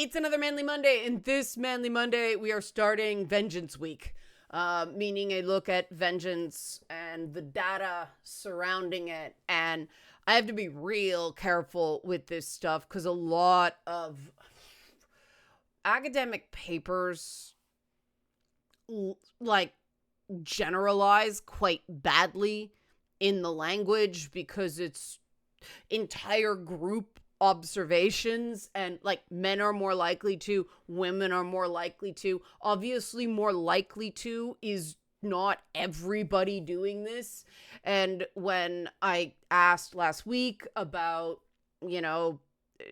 It's another Manly Monday, and this Manly Monday, we are starting Vengeance Week, meaning a look at vengeance and the data surrounding it. And I have to be real careful with this stuff because a lot of academic papers like generalize quite badly in the language because it's entire group observations, and like men are more likely to, women are more likely to. Obviously, more likely to is not everybody doing this. And when I asked last week about,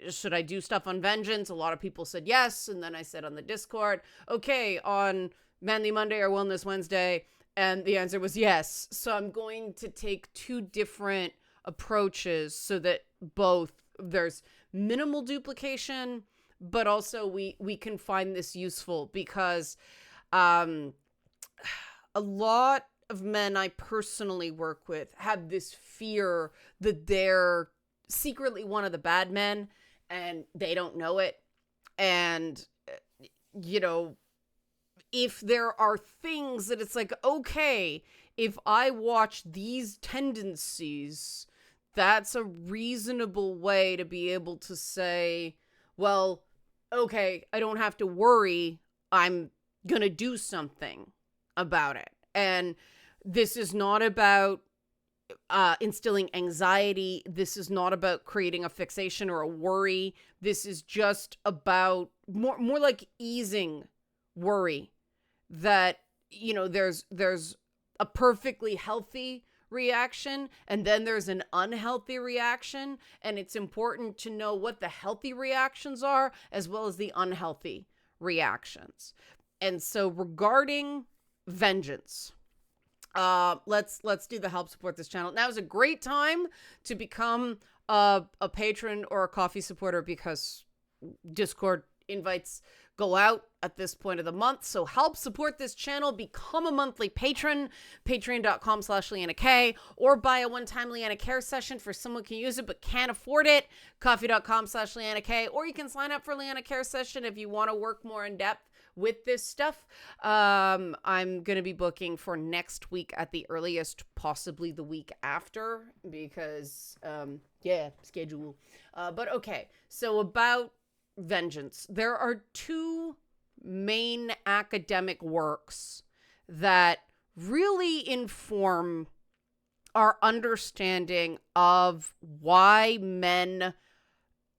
should I do stuff on vengeance, a lot of people said yes. And then I said on the Discord, okay, on Manly Monday or Wellness Wednesday, and the answer was yes. So I'm going to take two different approaches so that both there's minimal duplication, but also we can find this useful because a lot of men I personally work with have this fear that they're secretly one of the bad men and they don't know it. And, if there are things that it's like, okay, if I watch these tendencies, that's a reasonable way to be able to say, well, okay, I don't have to worry. I'm going to do something about it. And this is not about instilling anxiety. This is not about creating a fixation or a worry. This is just about more like easing worry, that, there's a perfectly healthy reaction and then there's an unhealthy reaction, and it's important to know what the healthy reactions are as well as the unhealthy reactions. And so regarding vengeance, let's do the help support this channel. Now is a great time to become a patron or a coffee supporter because Discord invites go out at this point of the month. So help support this channel. Become a monthly patron, patreon.com/LeannaK, or buy a one-time Leanna Care session for someone who can use it but can't afford it, coffee.com/LeannaK, or you can sign up for Leanna Care session if you want to work more in depth with this stuff. I'm going to be booking for next week at the earliest, possibly the week after, because, schedule. But okay, so about vengeance. There are two main academic works that really inform our understanding of why men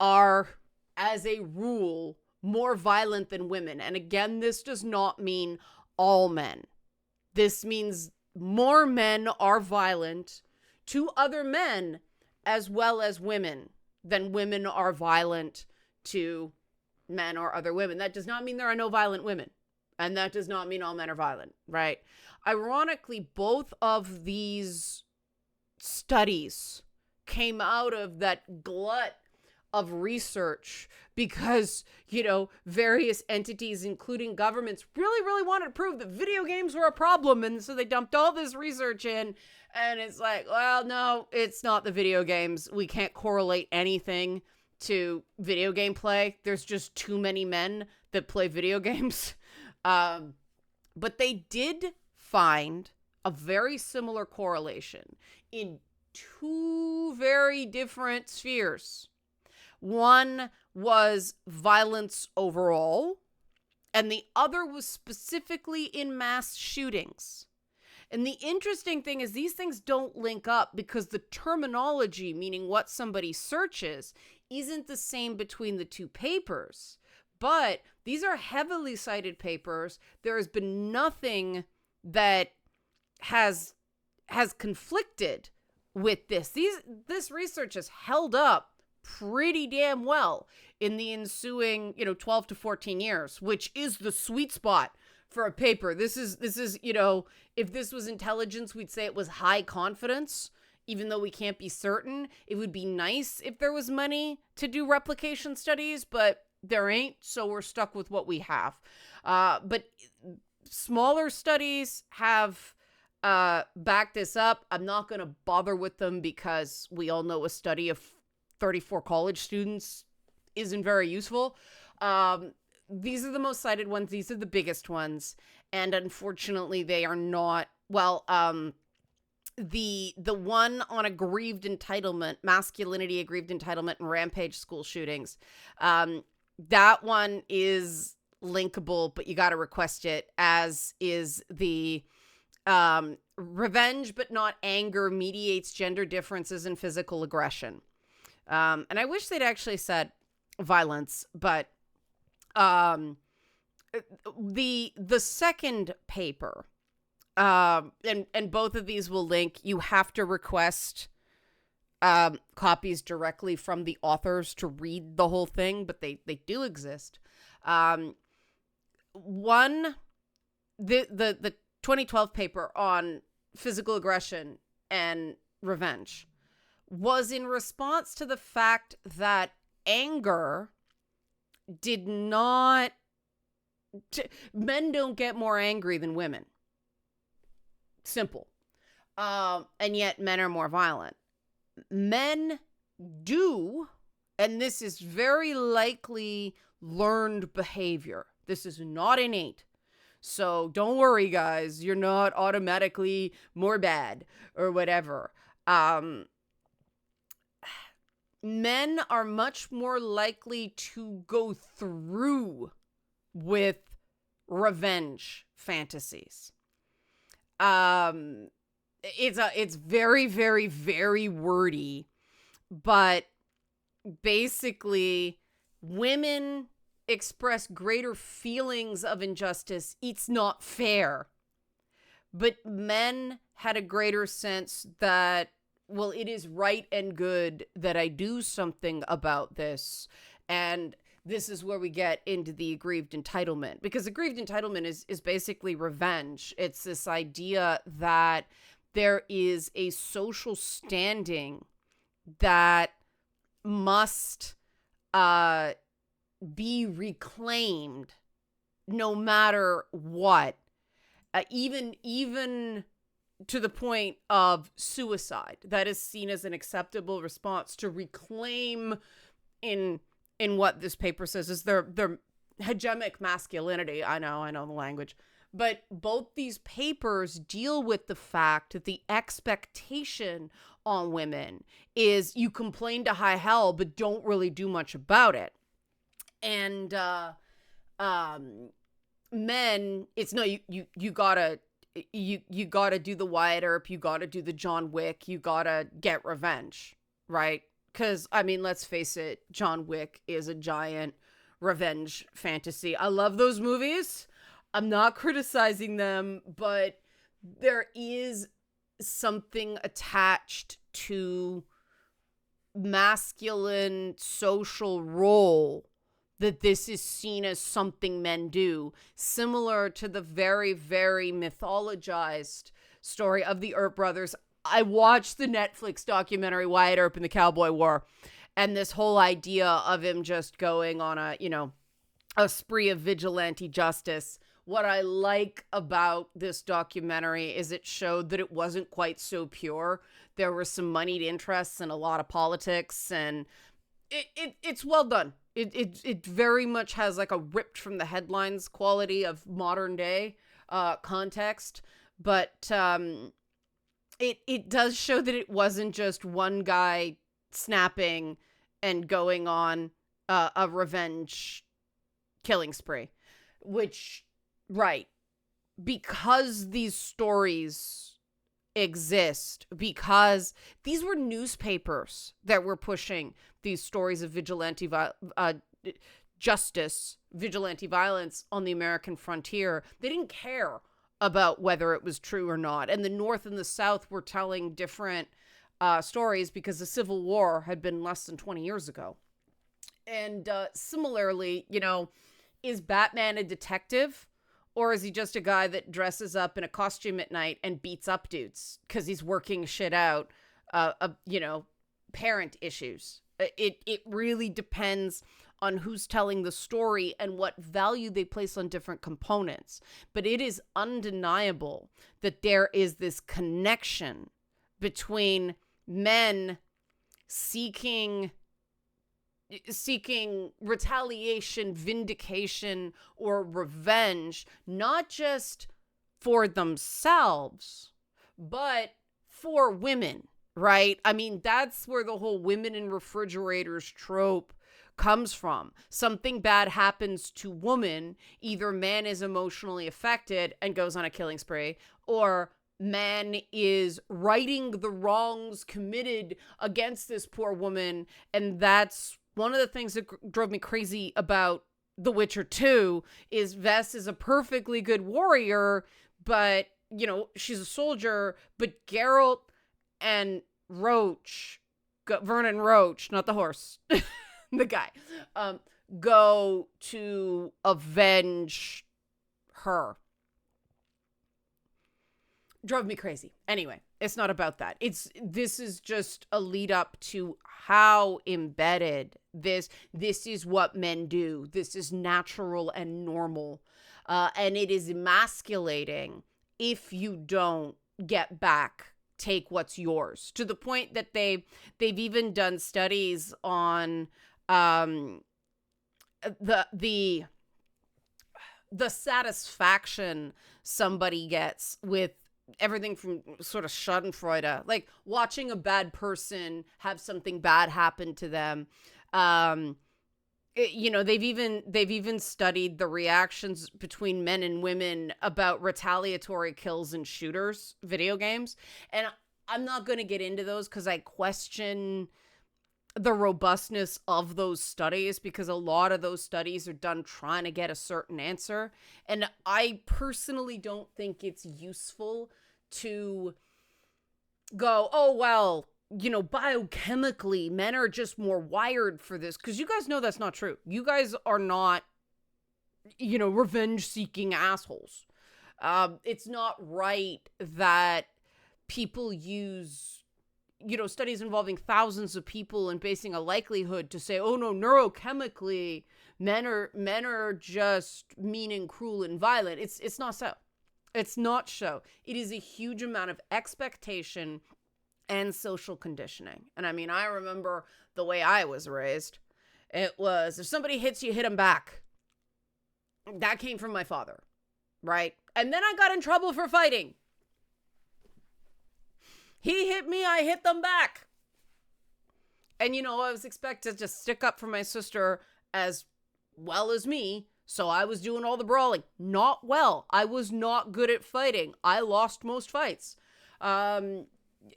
are, as a rule, more violent than women. And again, this does not mean all men. This means more men are violent to other men as well as women than women are violent to men or other women. That does not mean there are no violent women. And that does not mean all men are violent, right? Ironically, both of these studies came out of that glut of research because, various entities, including governments, really wanted to prove that video games were a problem. And so they dumped all this research in, and it's like, well, no, it's not the video games. We can't correlate anything to video game play. There's just too many men that play video games. But they did find a very similar correlation in two very different spheres. One was violence overall, and the other was specifically in mass shootings. And the interesting thing is these things don't link up because the terminology, meaning what somebody searches, isn't the same between the two papers. But these are heavily cited papers. There has been nothing that has conflicted with this. This research has held up pretty damn well in the ensuing, 12 to 14 years, which is the sweet spot for a paper. This is, if this was intelligence, we'd say it was high confidence. Even though we can't be certain, it would be nice if there was money to do replication studies, but there ain't, so we're stuck with what we have. But smaller studies have backed this up. I'm not going to bother with them because we all know a study of 34 college students isn't very useful. These are the most cited ones. These are the biggest ones. And unfortunately, they are not, well, the one on aggrieved entitlement, masculinity, aggrieved entitlement, and rampage school shootings. That one is linkable, but you got to request it, as is the revenge but not anger mediates gender differences in physical aggression. And I wish they'd actually said violence, but the second paper, and both of these will link. You have to request copies directly from the authors to read the whole thing, but they do exist. One, the 2012 paper on physical aggression and revenge was in response to the fact that anger did not... men don't get more angry than women. Simple. And yet men are more violent. Men do, and this is very likely learned behavior. This is not innate. So don't worry, guys. You're not automatically more bad or whatever. Men are much more likely to go through with revenge fantasies. It's very, very, very wordy, but basically women express greater feelings of injustice. It's not fair. But men had a greater sense that, well, it is right and good that I do something about this. And this is where we get into the aggrieved entitlement, because aggrieved entitlement is basically revenge. It's this idea that there is a social standing that must be reclaimed no matter what, even to the point of suicide. That is seen as an acceptable response to reclaim in what this paper says is their hegemonic masculinity. I know the language. But both these papers deal with the fact that the expectation on women is you complain to high hell, but don't really do much about it. And men, it's no, you gotta do the Wyatt Earp, you gotta do the John Wick, you gotta get revenge, right? Because, I mean, let's face it, John Wick is a giant revenge fantasy. I love those movies. I'm not criticizing them, but there is something attached to masculine social role that this is seen as something men do, similar to the very, very mythologized story of the Earp brothers. I watched the Netflix documentary Wyatt Earp and the Cowboy War, and this whole idea of him just going on a spree of vigilante justice. What I like about this documentary is it showed that it wasn't quite so pure. There were some moneyed interests and a lot of politics, and it's well done. It very much has like a ripped from the headlines quality of modern day context, but it does show that it wasn't just one guy snapping and going on a revenge killing spree, which, right, because these stories exist, because these were newspapers that were pushing these stories of vigilante justice, vigilante violence on the American frontier. They didn't care about whether it was true or not. And the North and the South were telling different stories because the Civil War had been less than 20 years ago. And similarly, is Batman a detective? Or is he just a guy that dresses up in a costume at night and beats up dudes because he's working shit out, parent issues? It really depends on who's telling the story and what value they place on different components. But it is undeniable that there is this connection between men seeking seeking retaliation, vindication, or revenge, not just for themselves, but for women, right? I mean, that's where the whole women in refrigerators trope comes from. Something bad happens to woman, either man is emotionally affected and goes on a killing spree, or man is righting the wrongs committed against this poor woman. And that's one of the things that drove me crazy about The Witcher 2 is Vess is a perfectly good warrior, but, you know, she's a soldier, but Geralt and Roach, Vernon Roach, not the horse, the guy, go to avenge her. Drove me crazy. Anyway, it's not about that. This is just a lead up to how embedded this is what men do. This is natural and normal. And it is emasculating if you don't get back, take what's yours, to the point that they've even done studies on the satisfaction somebody gets with everything from sort of schadenfreude, like watching a bad person have something bad happen to them. You know, they've even studied the reactions between men and women about retaliatory kills in shooters, video games. And I'm not going to get into those because I question the robustness of those studies, because a lot of those studies are done trying to get a certain answer. And I personally don't think it's useful to go, oh, well, you know, biochemically, men are just more wired for this. Because you guys know that's not true. You guys are not, you know, revenge-seeking assholes. It's not right that people use, you know, studies involving thousands of people and basing a likelihood to say, oh no, neurochemically, men are just mean and cruel and violent. It's not so. It's not so. It is a huge amount of expectation and social conditioning. And I mean, I remember the way I was raised. It was, if somebody hits you, hit them back. That came from my father, right? And then I got in trouble for fighting. He hit me, I hit them back. And, you know, I was expected to just stick up for my sister as well as me. So I was doing all the brawling. Not well. I was not good at fighting. I lost most fights.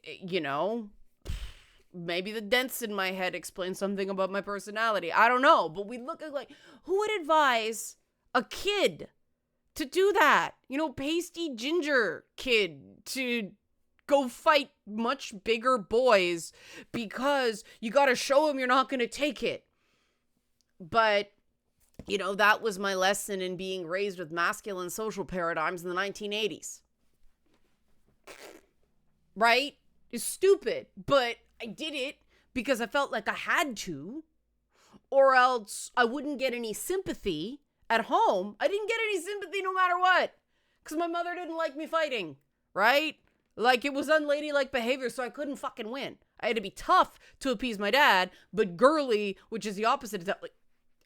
You know, maybe the dents in my head explain something about my personality. I don't know. But we look at, like, who would advise a kid to do that? You know, pasty ginger kid to go fight much bigger boys because you got to show them you're not going to take it. But, you know, that was my lesson in being raised with masculine social paradigms in the 1980s. Right? It's stupid, but I did it because I felt like I had to, or else I wouldn't get any sympathy at home. I didn't get any sympathy no matter what, because my mother didn't like me fighting, right? Like, it was unladylike behavior, so I couldn't fucking win. I had to be tough to appease my dad, but girly, which is the opposite of that. Like,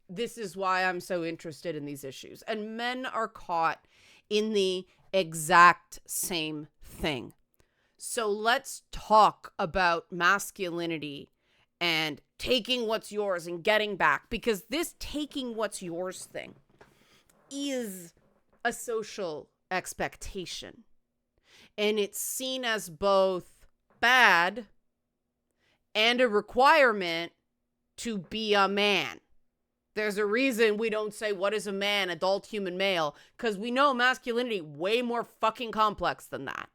this is why I'm so interested in these issues. And men are caught in the exact same thing. So let's talk about masculinity and taking what's yours and getting back, because this taking what's yours thing is a social expectation. And it's seen as both bad and a requirement to be a man. There's a reason we don't say, what is a man, adult human male? Because we know masculinity way more fucking complex than that,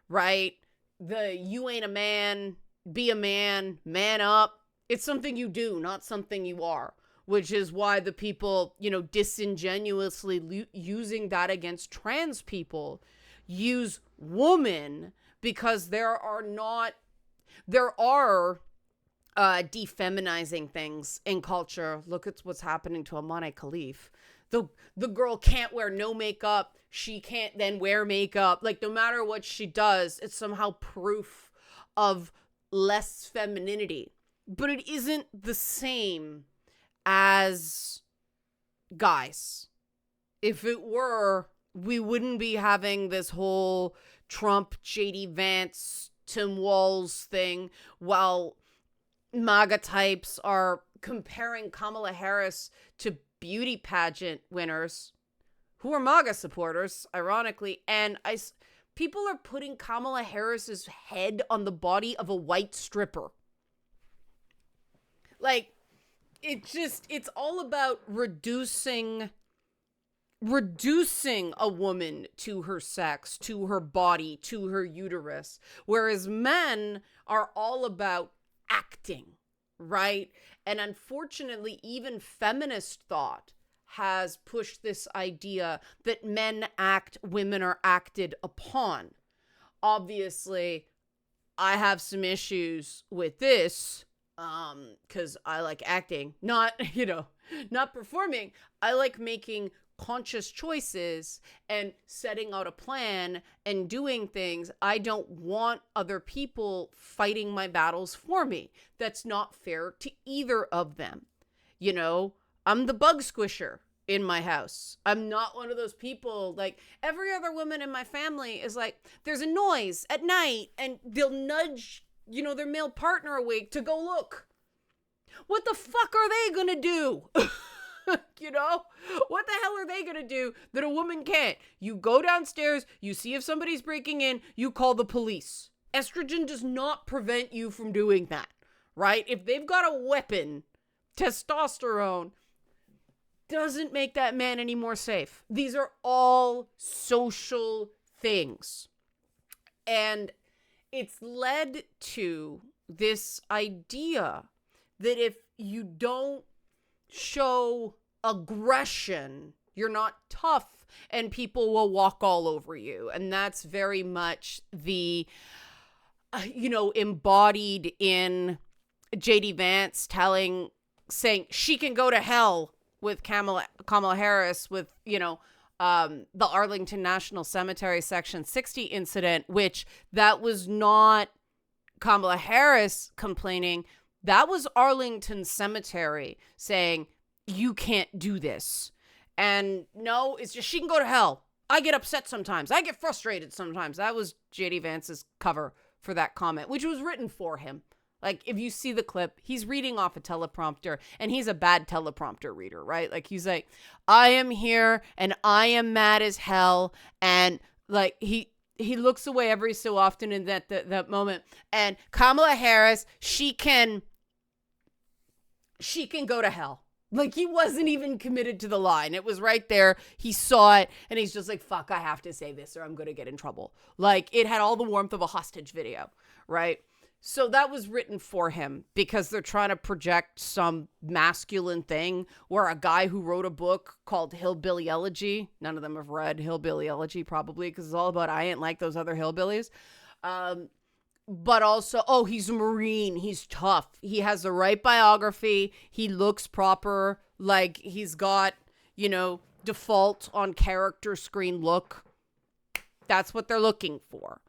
right? The you ain't a man, be a man, man up. It's something you do, not something you are. Which is why the people, you know, disingenuously using that against trans people use woman, because there are defeminizing things in culture. Look at what's happening to Amane Khalif. The girl can't wear no makeup. She can't then wear makeup. Like, no matter what she does, it's somehow proof of less femininity. But it isn't the same as guys. If it were, we wouldn't be having this whole Trump, JD Vance, Tim Walz thing while MAGA types are comparing Kamala Harris to beauty pageant winners who are MAGA supporters, ironically, and people are putting Kamala Harris's head on the body of a white stripper. Like, it's all about reducing a woman to her sex, to her body, to her uterus, whereas men are all about acting, right? And unfortunately, even feminist thought has pushed this idea that men act, women are acted upon. Obviously, I have some issues with this, because I like acting, not performing. I like making conscious choices and setting out a plan and doing things. I don't want other people fighting my battles for me. That's not fair to either of them. I'm the bug squisher in my house. I'm not one of those people, like every other woman in my family is like, there's a noise at night and they'll nudge, their male partner awake to go look. What the fuck are they gonna do? What the hell are they gonna do that a woman can't? You go downstairs, you see if somebody's breaking in, you call the police. Estrogen does not prevent you from doing that, right? If they've got a weapon, testosterone doesn't make that man any more safe. These are all social things. And it's led to this idea that if you don't show aggression, you're not tough, and people will walk all over you. And that's very much the, embodied in JD Vance saying she can go to hell with Kamala Harris with, the Arlington National Cemetery Section 60 incident, which that was not Kamala Harris complaining. That was Arlington Cemetery saying, you can't do this. And no, it's just, she can go to hell. I get upset sometimes. I get frustrated sometimes. That was JD Vance's cover for that comment, which was written for him. Like, if you see the clip, he's reading off a teleprompter, and he's a bad teleprompter reader, right? Like, he's like, I am here, and I am mad as hell, and, like, he looks away every so often in that moment, and Kamala Harris, she can go to hell. Like, he wasn't even committed to the line. It was right there. He saw it, and he's just like, fuck, I have to say this, or I'm going to get in trouble. Like, it had all the warmth of a hostage video, right? So that was written for him because they're trying to project some masculine thing where a guy who wrote a book called Hillbilly Elegy, none of them have read Hillbilly Elegy probably because it's all about I ain't like those other hillbillies. But also, he's a Marine. He's tough. He has the right biography. He looks proper. Like he's got, default on character screen look. That's what they're looking for.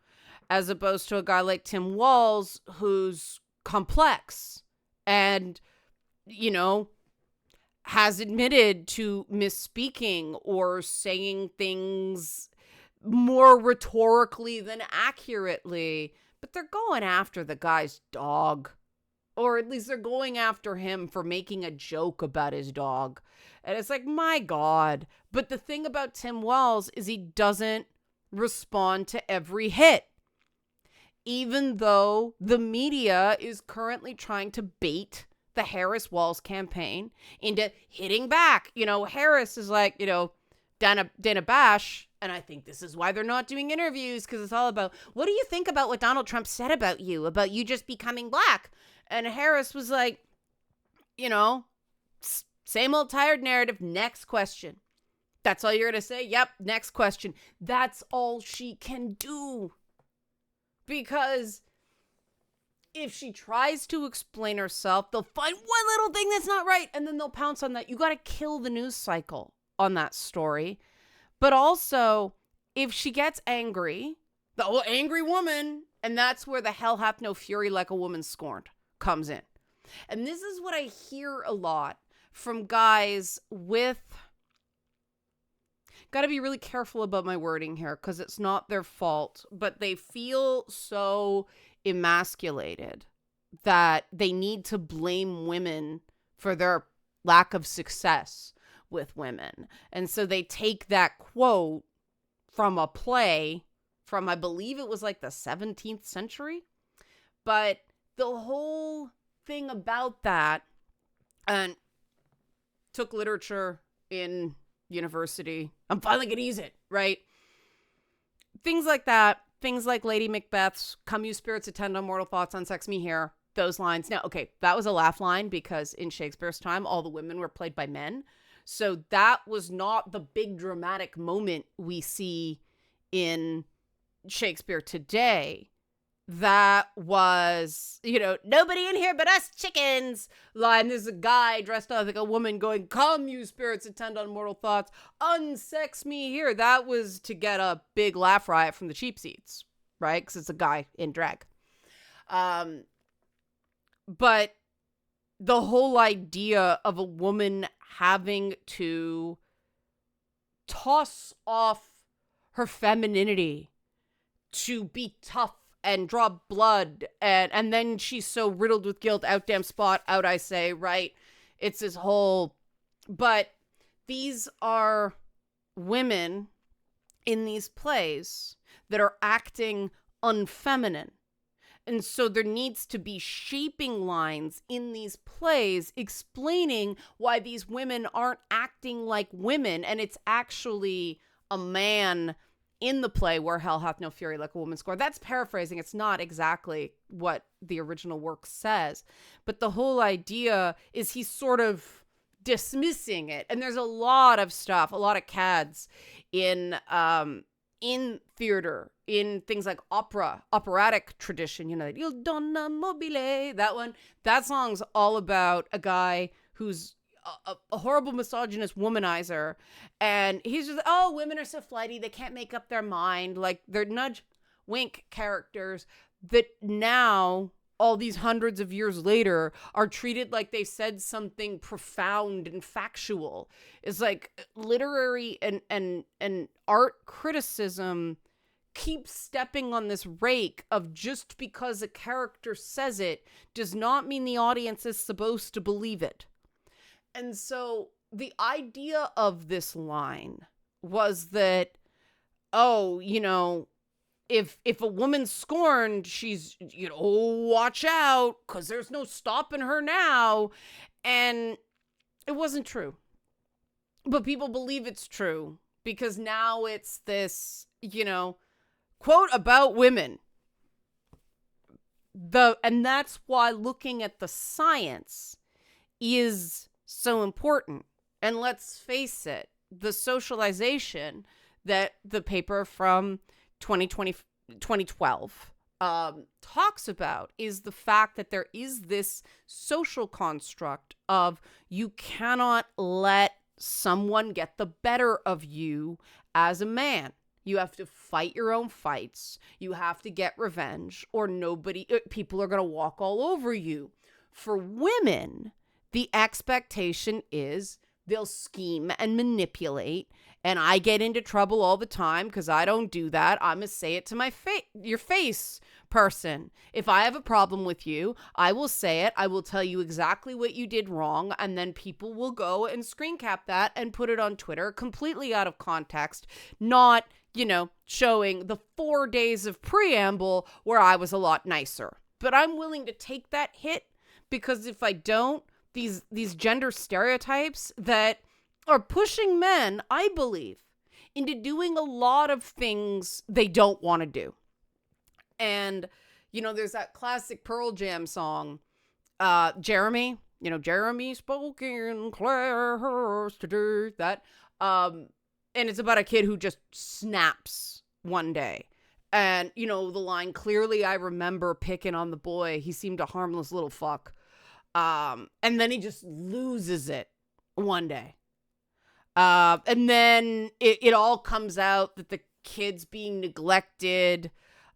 As opposed to a guy like Tim Walz, who's complex and, has admitted to misspeaking or saying things more rhetorically than accurately. But they're going after the guy's dog. Or at least they're going after him for making a joke about his dog. And it's like, my God. But the thing about Tim Walz is he doesn't respond to every hit. Even though the media is currently trying to bait the Harris-Walz campaign into hitting back. Harris is like, Dana Bash, and I think this is why they're not doing interviews, because it's all about, what do you think about what Donald Trump said about you just becoming black? And Harris was like, same old tired narrative, next question. That's all you're going to say? Yep, next question. That's all she can do. Because if she tries to explain herself, they'll find one little thing that's not right, and then they'll pounce on that. You got to kill the news cycle on that story. But also, if she gets angry, the angry woman, and that's where the hell hath no fury like a woman scorned comes in. And this is what I hear a lot from guys with, gotta be really careful about my wording here because it's not their fault, but they feel so emasculated that they need to blame women for their lack of success with women. And so they take that quote from a play from, I believe it was like the 17th century. But the whole thing about that, and took literature in university. I'm finally going to use it, right? Things like that. Things like Lady Macbeth's, "Come you spirits, attend on mortal thoughts, unsex me here." Those lines. Now, okay, that was a laugh line because in Shakespeare's time, all the women were played by men. So that was not the big dramatic moment we see in Shakespeare today. That was, "Nobody in here but us chickens" line. There's a guy dressed up like a woman going, "Come you spirits, attend on mortal thoughts, unsex me here." That was to get a big laugh riot from the cheap seats, right? Because it's a guy in drag. But the whole idea of a woman having to toss off her femininity to be tough and draw blood, and then she's so riddled with guilt, out damn spot, out I say, right? It's this whole, but these are women in these plays that are acting unfeminine. And so there needs to be shaping lines in these plays explaining why these women aren't acting like women. And it's actually a man in the play where "Hell hath no fury like a woman scorned." That's paraphrasing. It's not exactly what the original work says. But the whole idea is he's sort of dismissing it. And there's a lot of stuff, a lot of cads in theater, in things like operatic tradition, "Il Donna Mobile," that one. That song's all about a guy who's a horrible misogynist womanizer, and he's just, "Oh, women are so flighty, they can't make up their mind." Like, they're nudge wink characters that now, all these hundreds of years later, are treated like they said something profound and factual. It's like literary and art criticism keeps stepping on this rake of just because a character says it does not mean the audience is supposed to believe it. And so the idea of this line was that, if a woman's scorned, she's, watch out, because there's no stopping her now. And it wasn't true. But people believe it's true because now it's this, quote about women. And that's why looking at the science is so important. And let's face it, the socialization that the paper from 2012 talks about is the fact that there is this social construct of you cannot let someone get the better of you as a man. You have to fight your own fights. You have to get revenge, or people are going to walk all over you. For women, the expectation is they'll scheme and manipulate, and I get into trouble all the time because I don't do that. I'm going to say it to your face person. If I have a problem with you, I will say it. I will tell you exactly what you did wrong, and then people will go and screen cap that and put it on Twitter completely out of context, not, showing the 4 days of preamble where I was a lot nicer. But I'm willing to take that hit because if I don't, these gender stereotypes that are pushing men, I believe, into doing a lot of things they don't want to do. And, there's that classic Pearl Jam song, Jeremy, Jeremy spoke in Claire's to do that. And it's about a kid who just snaps one day. And, the line, "Clearly I remember picking on the boy. He seemed a harmless little fuck." And then he just loses it one day. And then it all comes out that the kid's being neglected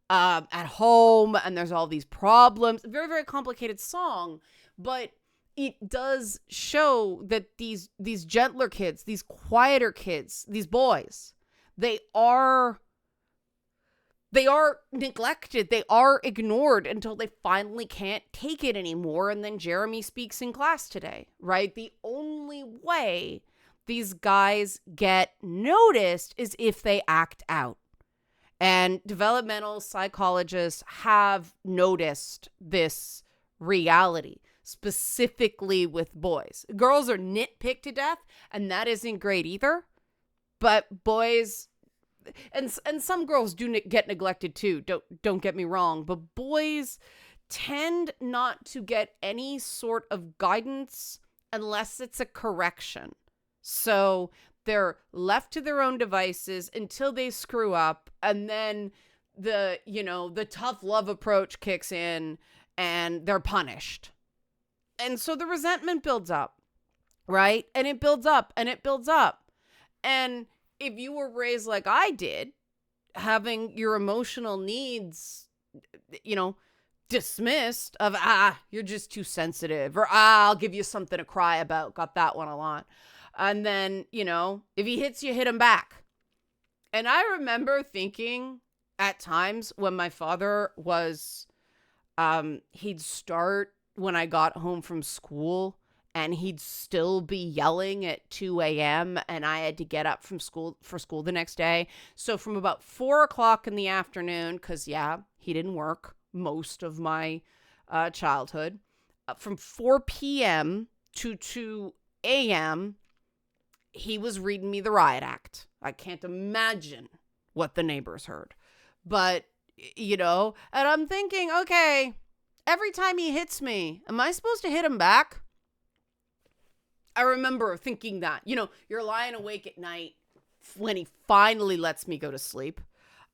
at home, and there's all these problems. Very, very complicated song. But it does show that these gentler kids, these quieter kids, these boys, they are neglected. They are ignored until they finally can't take it anymore. And then Jeremy speaks in class today, right? The only way these guys get noticed is if they act out. And developmental psychologists have noticed this reality, specifically with boys. Girls are nitpicked to death, and that isn't great either. But boys, and some girls do get neglected too, don't get me wrong, but boys tend not to get any sort of guidance unless it's a correction. So they're left to their own devices until they screw up, and then the tough love approach kicks in and they're punished. And so the resentment builds up, right? And it builds up and it builds up. And if you were raised like I did, having your emotional needs, dismissed of, you're just too sensitive, or, I'll give you something to cry about. Got that one a lot. And then, if he hits you, hit him back. And I remember thinking at times when my father was, he'd start when I got home from school, and he'd still be yelling at 2 a.m. and I had to get up for school the next day. So from about 4 o'clock in the afternoon, because, he didn't work most of my childhood, from 4 p.m. to 2 a.m., he was reading me the riot act. I can't imagine what the neighbors heard. But, and I'm thinking, okay, every time he hits me, am I supposed to hit him back? I remember thinking that, you're lying awake at night when he finally lets me go to sleep.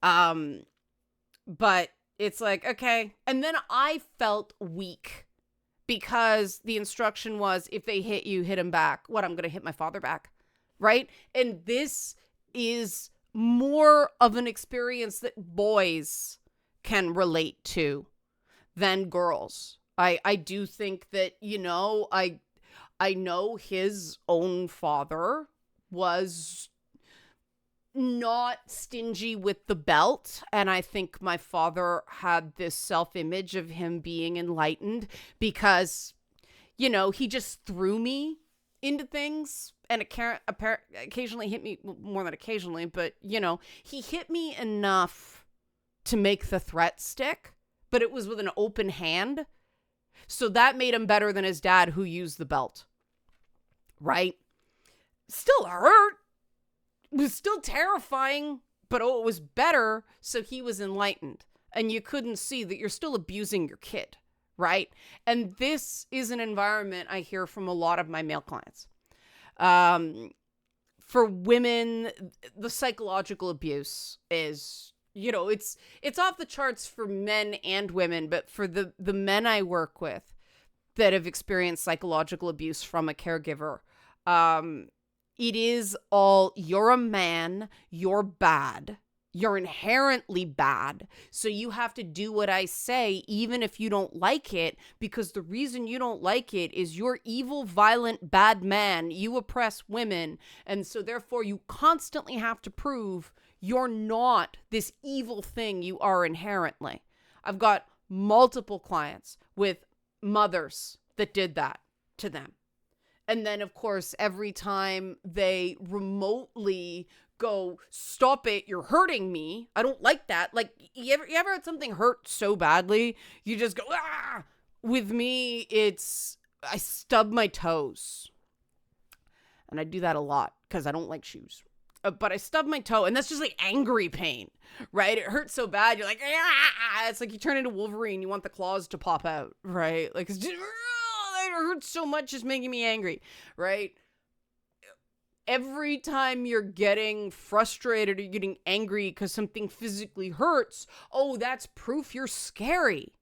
But it's like, okay. And then I felt weak because the instruction was, if they hit you, hit him back. What, I'm going to hit my father back, right? And this is more of an experience that boys can relate to than girls. I do think that, I know his own father was not stingy with the belt. And I think my father had this self-image of him being enlightened because, he just threw me into things and occasionally hit me, more than occasionally, but, he hit me enough to make the threat stick, but it was with an open hand. So that made him better than his dad, who used the belt. Right? Still hurt. It was still terrifying, but it was better. So he was enlightened. And you couldn't see that you're still abusing your kid. Right? And this is an environment I hear from a lot of my male clients. For women, the psychological abuse is, it's off the charts for men and women, but for the men I work with that have experienced psychological abuse from a caregiver, it is all, you're a man, you're bad, you're inherently bad, so you have to do what I say even if you don't like it, because the reason you don't like it is you're evil, violent, bad man, you oppress women, and so therefore you constantly have to prove you're not this evil thing you are inherently. I've got multiple clients with mothers that did that to them. And then, of course, every time they remotely go, stop it, you're hurting me, I don't like that. Like, you ever had something hurt so badly, you just go, ah! With me, it's, I stub my toes. And I do that a lot because I don't like shoes. But I stub my toe, and that's just like angry pain, right? It hurts so bad, you're like, ah! It's like you turn into Wolverine, you want the claws to pop out, right? Like, it's just, it hurts so much, it's making me angry, right? Every time you're getting frustrated or you're getting angry because something physically hurts, oh, that's proof you're scary.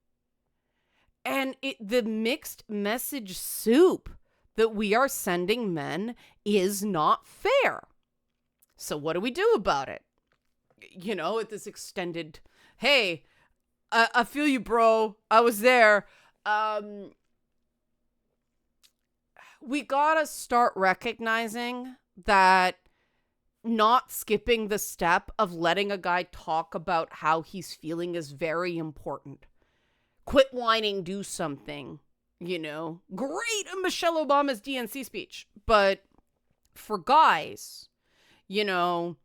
And the mixed message soup that we are sending men is not fair. So what do we do about it? At this extended, hey, I feel you, bro. I was there. we gotta start recognizing that not skipping the step of letting a guy talk about how he's feeling is very important. Quit whining, do something, you know. Great Michelle Obama's DNC speech. But for guys, you know,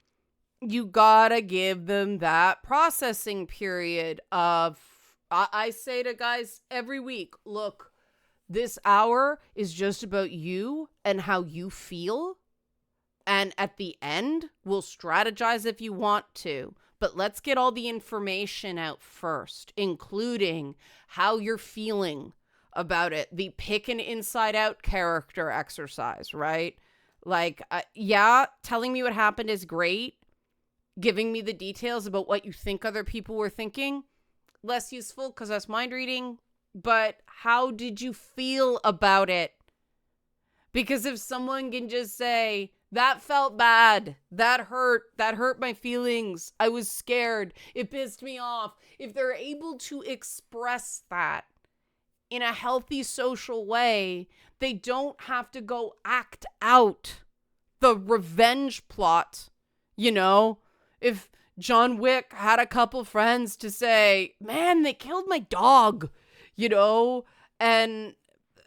you gotta give them that processing period of, I say to guys every week, look, this hour is just about you and how you feel. And at the end, we'll strategize if you want to. But let's get all the information out first, including how you're feeling about it. The pick an inside out character exercise, right? Like, yeah, telling me what happened is great. Giving me the details about what you think other people were thinking, less useful because that's mind reading. But how did you feel about it? Because if someone can just say, that felt bad, that hurt my feelings, I was scared, it pissed me off. If they're able to express that in a healthy social way, they don't have to go act out the revenge plot, you know? If John Wick had a couple friends to say, man, they killed my dog, you know? And,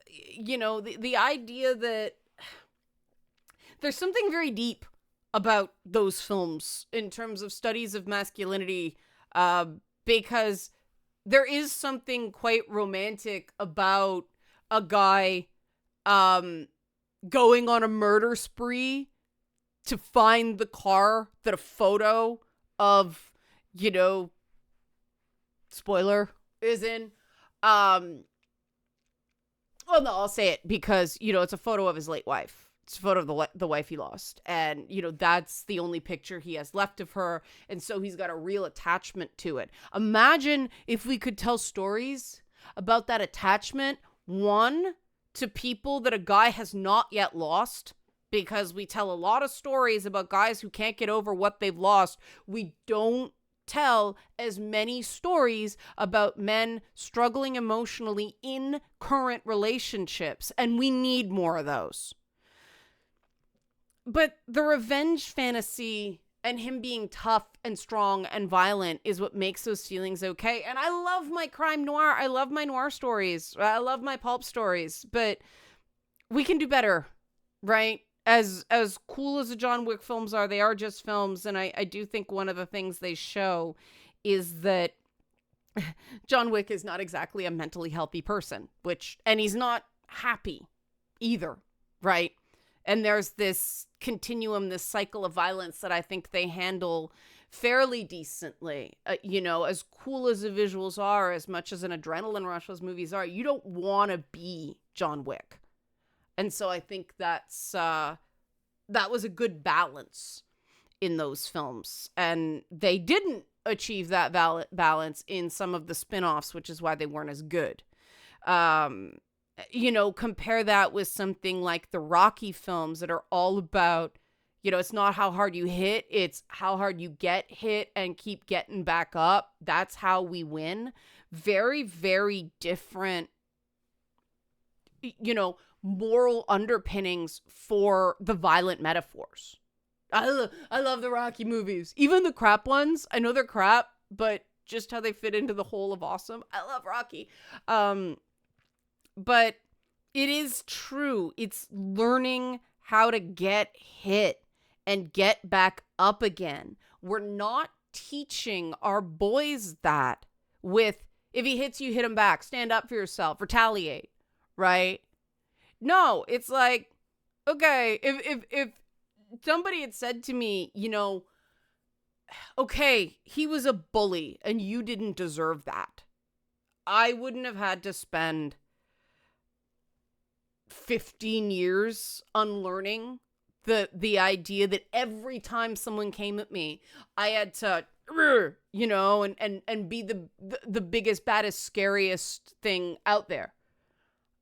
you know, the idea that there's something very deep about those films in terms of studies of masculinity, because there is something quite romantic about a guy going on a murder spree to find the car that a photo of, you know, spoiler, is in. Well, no, I'll say it because, you know, it's a photo of his late wife. It's a photo of the wife he lost. And, you know, that's the only picture he has left of her. And so he's got a real attachment to it. Imagine if we could tell stories about that attachment, one, to people that a guy has not yet lost, because we tell a lot of stories about guys who can't get over what they've lost. We don't tell as many stories about men struggling emotionally in current relationships, and we need more of those. But the revenge fantasy and him being tough and strong and violent is what makes those feelings okay. And I love my crime noir. I love my noir stories. I love my pulp stories. But we can do better, right? As cool as the John Wick films are, they are just films. And I do think one of the things they show is that John Wick is not exactly a mentally healthy person, and he's not happy either, right? And there's this continuum, this cycle of violence that I think they handle fairly decently. You know, as cool as the visuals are, as much as an adrenaline rush those movies are, you don't want to be John Wick. And so I think that was a good balance in those films. And they didn't achieve that balance in some of the spin-offs, which is why they weren't as good. You know, compare that with something like the Rocky films that are all about, you know, it's not how hard you hit, it's how hard you get hit and keep getting back up. That's how we win. Very, very different, you know, moral underpinnings for the violent metaphors. I love the Rocky movies. Even the crap ones. I know they're crap, but just how they fit into the whole of awesome. I love Rocky. But it is true. It's learning how to get hit and get back up again. We're not teaching our boys that with, if he hits you, hit him back. Stand up for yourself. Retaliate. Right? No, it's like, okay, if somebody had said to me, you know, okay, he was a bully and you didn't deserve that, I wouldn't have had to spend 15 years unlearning the idea that every time someone came at me, I had to, you know, and be the biggest, baddest, scariest thing out there.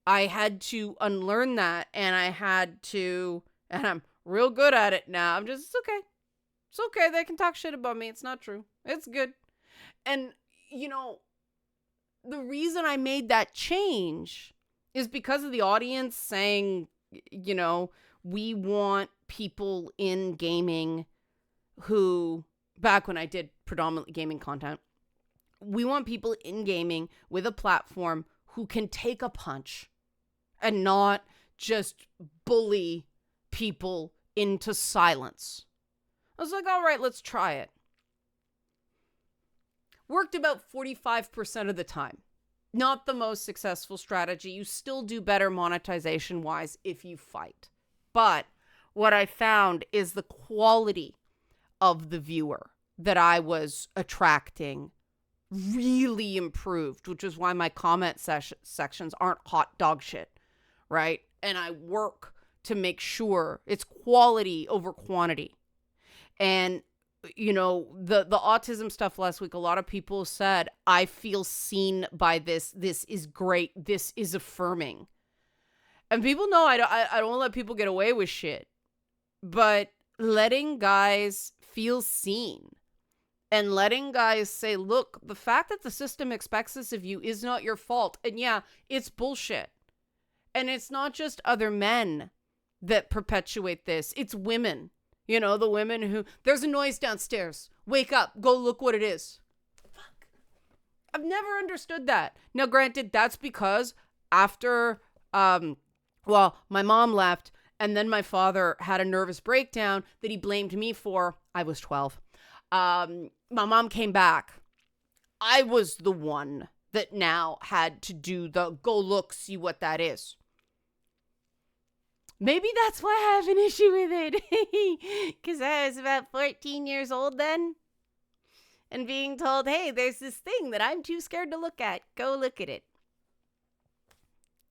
I had to unlearn that, and I'm real good at it now. It's okay. It's okay. They can talk shit about me. It's not true. It's good. And, you know, the reason I made that change is because of the audience saying you know, we want people in gaming who, back when I did predominantly gaming content, we want people in gaming with a platform who can take a punch and not just bully people into silence. I was like, all right, let's try it. Worked about 45% of the time. Not the most successful strategy. You still do better monetization-wise if you fight. But what I found is the quality of the viewer that I was attracting really improved, which is why my comment sections aren't hot dog shit, right? And I work to make sure it's quality over quantity. And, you know, the autism stuff last week, a lot of people said, I feel seen by this. This is great. This is affirming. And people know I don't let people get away with shit. But letting guys feel seen and letting guys say, look, the fact that the system expects this of you is not your fault. And yeah, it's bullshit. And it's not just other men that perpetuate this. It's women. You know, the women who, there's a noise downstairs. Wake up. Go look what it is. Fuck. I've never understood that. Now, granted, that's because after, my mom left and then my father had a nervous breakdown that he blamed me for. I was 12. My mom came back. I was the one that now had to do the go look, see what that is. Maybe that's why I have an issue with it. Because I was about 14 years old then. And being told, hey, there's this thing that I'm too scared to look at. Go look at it.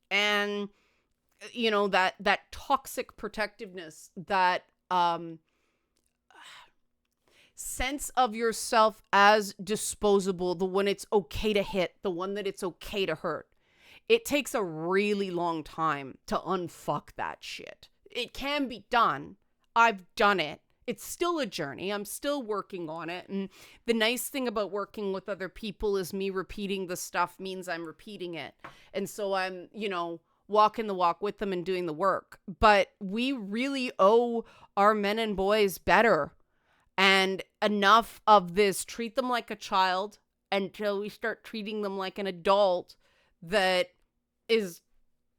And, you know, that toxic protectiveness, that sense of yourself as disposable, the one it's okay to hit, the one that it's okay to hurt. It takes a really long time to unfuck that shit. It can be done. I've done it. It's still a journey. I'm still working on it. And the nice thing about working with other people is me repeating the stuff means I'm repeating it. And so I'm, you know, walking the walk with them and doing the work. But we really owe our men and boys better. And enough of this treat them like a child until we start treating them like an adult that is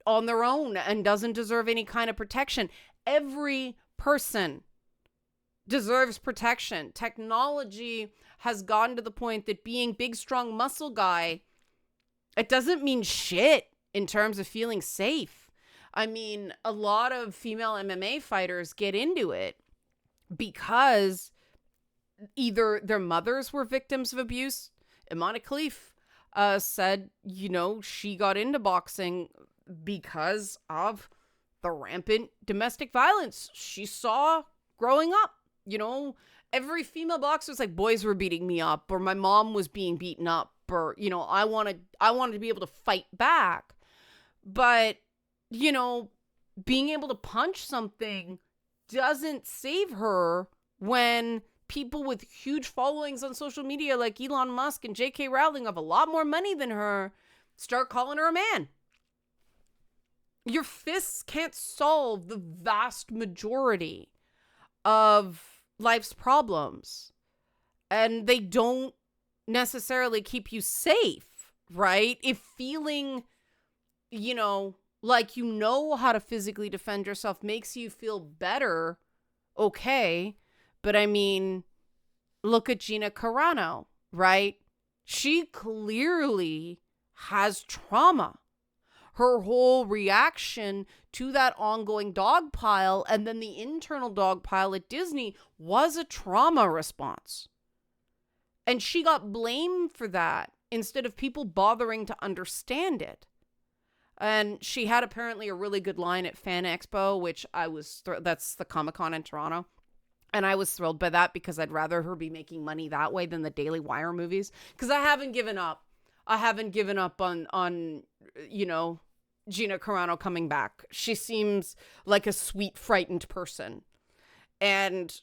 on their own and doesn't deserve any kind of protection. Every person deserves protection. Technology has gotten to the point that being big, strong muscle guy, it doesn't mean shit in terms of feeling safe. I mean, a lot of female MMA fighters get into it because either their mothers were victims of abuse. Imani Khalif said, you know, she got into boxing because of the rampant domestic violence she saw growing up. You know, every female boxer's like, boys were beating me up, or my mom was being beaten up, or, you know, I wanted to be able to fight back. But, you know, being able to punch something doesn't save her when people with huge followings on social media like Elon Musk and J.K. Rowling have a lot more money than her start calling her a man. Your fists can't solve the vast majority of life's problems. And they don't necessarily keep you safe, right? If feeling, you know, like you know how to physically defend yourself makes you feel better, okay. But I mean, look at Gina Carano, right? She clearly has trauma. Her whole reaction to that ongoing dog pile and then the internal dog pile at Disney was a trauma response. And she got blamed for that instead of people bothering to understand it. And she had apparently a really good line at Fan Expo, which I was, that's the Comic-Con in Toronto. And I was thrilled by that because I'd rather her be making money that way than the Daily Wire movies. Because I haven't given up. I haven't given up on, you know, Gina Carano coming back. She seems like a sweet, frightened person. And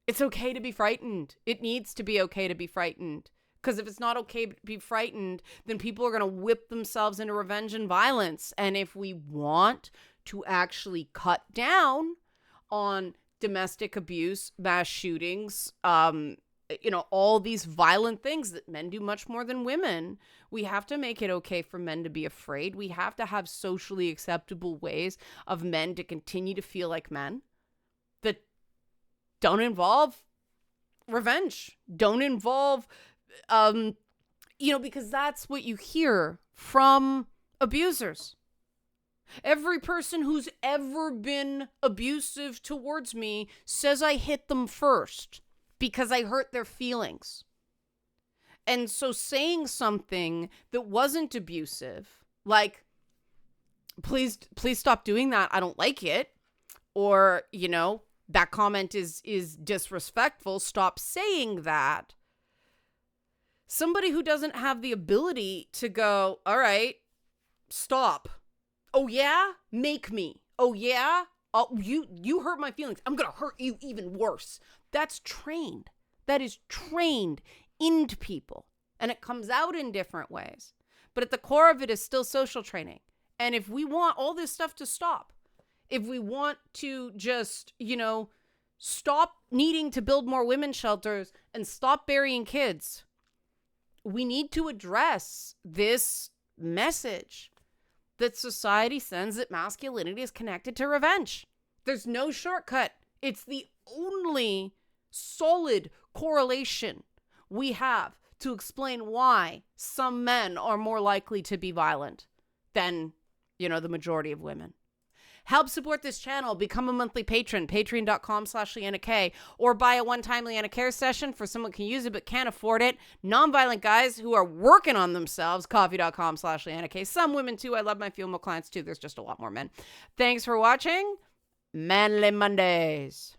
it's okay to be frightened. It needs to be okay to be frightened. Because if it's not okay to be frightened, then people are going to whip themselves into revenge and violence. And if we want to actually cut down on domestic abuse, mass shootings, all these violent things that men do much more than women, we have to make it okay for men to be afraid. We have to have socially acceptable ways of men to continue to feel like men that don't involve revenge, don't involve, because that's what you hear from abusers. Every person who's ever been abusive towards me says I hit them first because I hurt their feelings. And so saying something that wasn't abusive, like, please stop doing that, I don't like it, or, that comment is disrespectful, stop saying that. Somebody who doesn't have the ability to go, all right, stop. Oh yeah? Make me. Oh yeah? Oh, you hurt my feelings. I'm going to hurt you even worse. That's trained. That is trained into people. And it comes out in different ways. But at the core of it is still social training. And if we want all this stuff to stop, if we want to just, stop needing to build more women's shelters and stop burying kids, we need to address this message that society sends that masculinity is connected to revenge. There's no shortcut. It's the only solid correlation we have to explain why some men are more likely to be violent than, the majority of women. Help support this channel. Become a monthly patron, patreon.com/LeannaK, or buy a one-time Leanna Care session for someone who can use it but can't afford it. Nonviolent guys who are working on themselves, coffee.com/LeannaK. Some women too. I love my female clients too. There's just a lot more men. Thanks for watching. Manly Mondays.